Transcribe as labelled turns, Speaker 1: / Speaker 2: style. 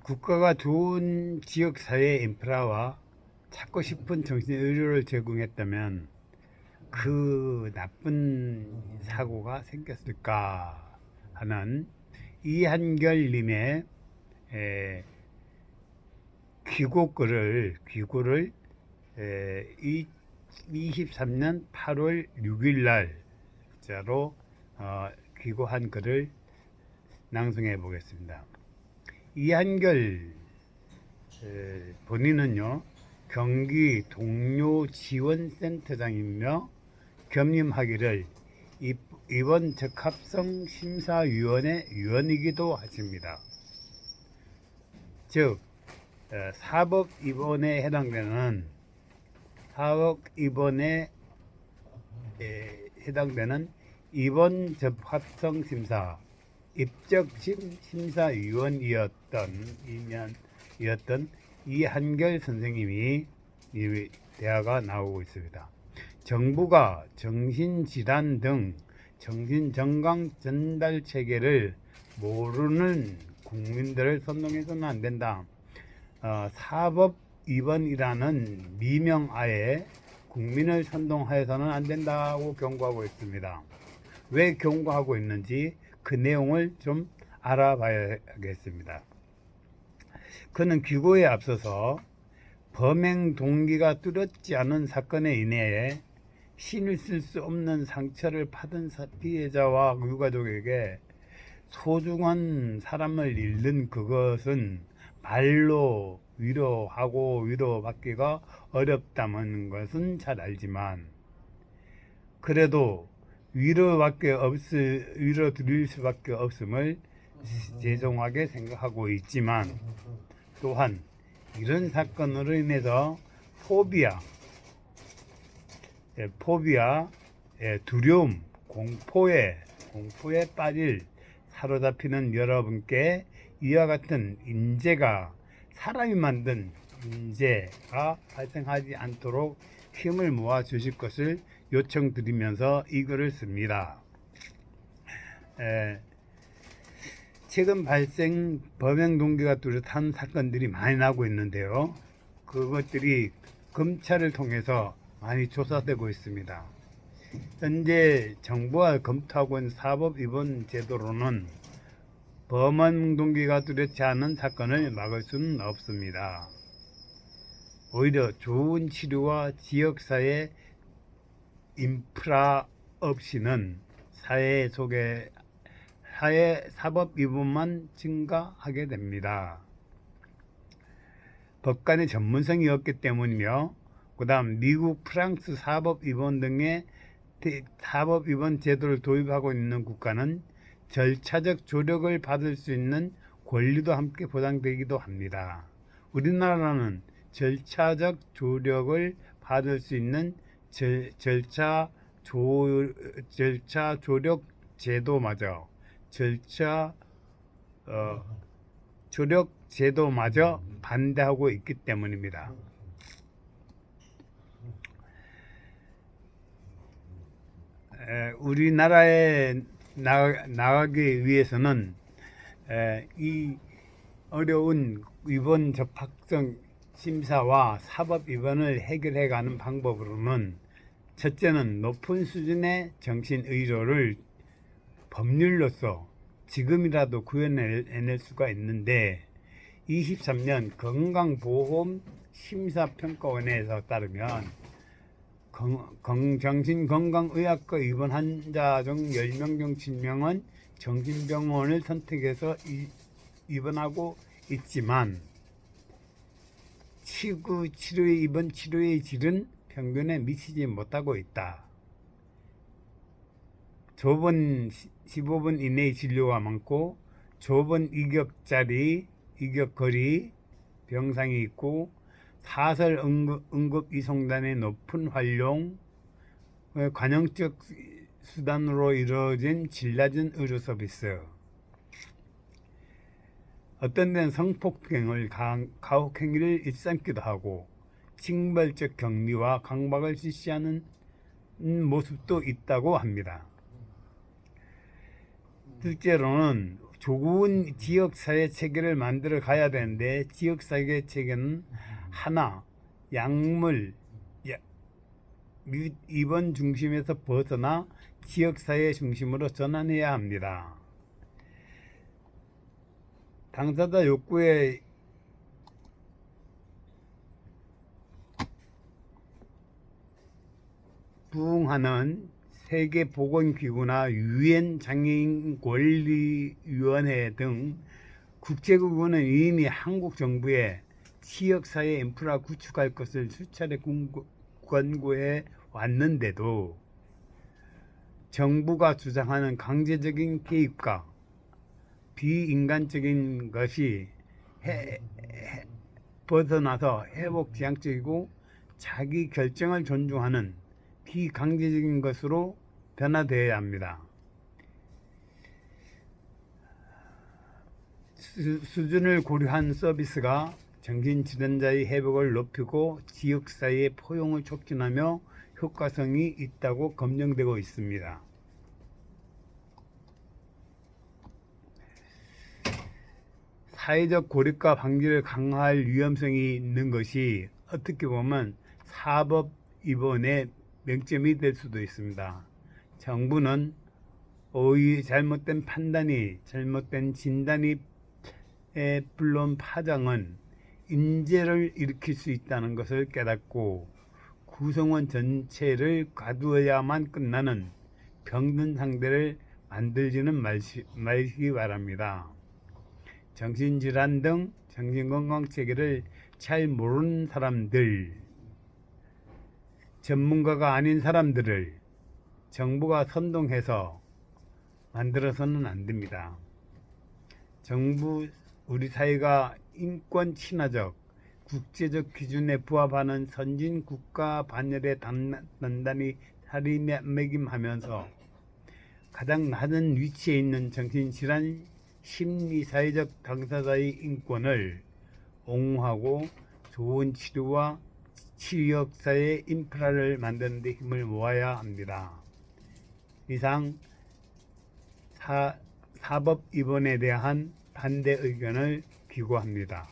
Speaker 1: 국가가 좋은 지역사회 인프라와 찾고 싶은 정신의료를 제공했다면 그 나쁜 사고가 생겼을까 하는 이한결님의 귀고를 23년 8월 6일 날자로 귀고한 글을 낭송해 보겠습니다. 이한결 본인은요, 경기 동료지원센터장이며 겸임하기를 이번 적합성 심사위원회 위원이기도 하십니다. 즉 사법 입원에 해당되는 이번 적합성 심사 입적심 심사위원이었던 이한결 선생님이 이 대화가 나오고 있습니다. 정부가 정신질환 등 정신건강 전달 체계를 모르는 국민들을 선동해서는 안 된다. 사법 입원이라는 미명하에 국민을 선동하여서는 안 된다고 경고하고 있습니다. 왜 경고하고 있는지 그 내용을 좀 알아봐야겠습니다. 그는 귀고에 앞서서 범행 동기가 뚜렷지 않은 사건에 인해 신을 쓸 수 없는 상처를 받은 피해자와 유가족에게 소중한 사람을 잃는 그것은 말로 위로하고 위로받기가 어렵다는 것은 잘 알지만 그래도 위로 드릴 수밖에 없음을 죄송하게 생각하고 있지만 또한 이런 사건으로 인해서 포비아, 두려움, 공포에 사로잡히는 여러분께 이와 같은 사람이 만든 인재가 발생하지 않도록 힘을 모아 주실 것을 요청드리면서 이 글을 씁니다. 최근 발생 범행 동기가 뚜렷한 사건들이 많이 나고 있는데요. 그것들이 검찰을 통해서 많이 조사되고 있습니다. 현재 정부가 검토하고 있는 사법 입원 제도로는 범행 동기가 뚜렷지 않은 사건을 막을 수는 없습니다. 오히려 좋은 치료와 지역사회 인프라 없이는 사회 사법 위반만 증가하게 됩니다. 법관의 전문성이 없기 때문이며 그 다음 미국, 프랑스 사법 위반 등의 사법 위반 제도를 도입하고 있는 국가는 절차적 조력을 받을 수 있는 권리도 함께 보장되기도 합니다. 우리나라는 절차적 조력을 받을 수 있는 절차 조력 제도마저 조력 제도마저 반대하고 있기 때문입니다. 우리나라에 나가기 위해서는 이 어려운 위반 적합성 심사와 사법 위반을 해결해가는 방법으로는 첫째는 높은 수준의 정신의료를 법률로서 지금이라도 구현해낼 수가 있는데 23년 건강보험심사평가원에서 따르면 정신건강의학과 입원 환자 중 10명 중 7명은 정신병원을 선택해서 입원하고 있지만 입원 치료의 질은 평균에 미치지 못하고 있다. 좁은 15분 이내의 진료가 많고 좁은 이격거리 병상이 있고 사설 응급 이송단의 높은 활용, 관용적 수단으로 이루어진 질 낮은 의료 서비스, 어떤 데는 성폭행을 가혹행위를 일삼기도 하고 징벌적 격리와 강박을 실시하는 모습도 있다고 합니다. 둘째로는 좋은 지역사회 체계를 만들어 가야 되는데 지역사회 체계는 하나, 약물, 입원 중심에서 벗어나 지역사회 중심으로 전환해야 합니다. 당사자 욕구에 부응하는 세계보건기구나 유엔 장애인 권리위원회 등 국제기구는 이미 한국 정부에 지역사회 인프라 구축할 것을 수차례 권고해 왔는데도 정부가 주장하는 강제적인 개입과 비인간적인 것이 벗어나서 회복지향적이고 자기 결정을 존중하는 비강제적인 것으로 변화되어야 합니다. 수준을 고려한 서비스가 정신질환자의 회복을 높이고 지역사회의 포용을 촉진하며 효과성이 있다고 검증되고 있습니다. 사회적 고립과 방지를 강화할 위험성이 있는 것이 어떻게 보면 사법 입원의 맹점이 될 수도 있습니다. 정부는 잘못된 판단이, 잘못된 진단이 불러온 파장은 인재를 일으킬 수 있다는 것을 깨닫고 구성원 전체를 가두어야만 끝나는 병든 상대를 만들지는 말기 바랍니다. 정신질환 등 정신건강 체계를 잘 모르는 사람들, 전문가가 아닌 사람들을 정부가 선동해서 만들어서는 안 됩니다. 우리 사회가 인권 친화적, 국제적 기준에 부합하는 선진 국가 반열에 단단히 자리매김하면서 가장 낮은 위치에 있는 정신질환 심리사회적 당사자의 인권을 옹호하고 좋은 치료와 지역사회 인프라를 만드는 데 힘을 모아야 합니다. 이상 사법 입원에 대한 반대 의견을 기고합니다.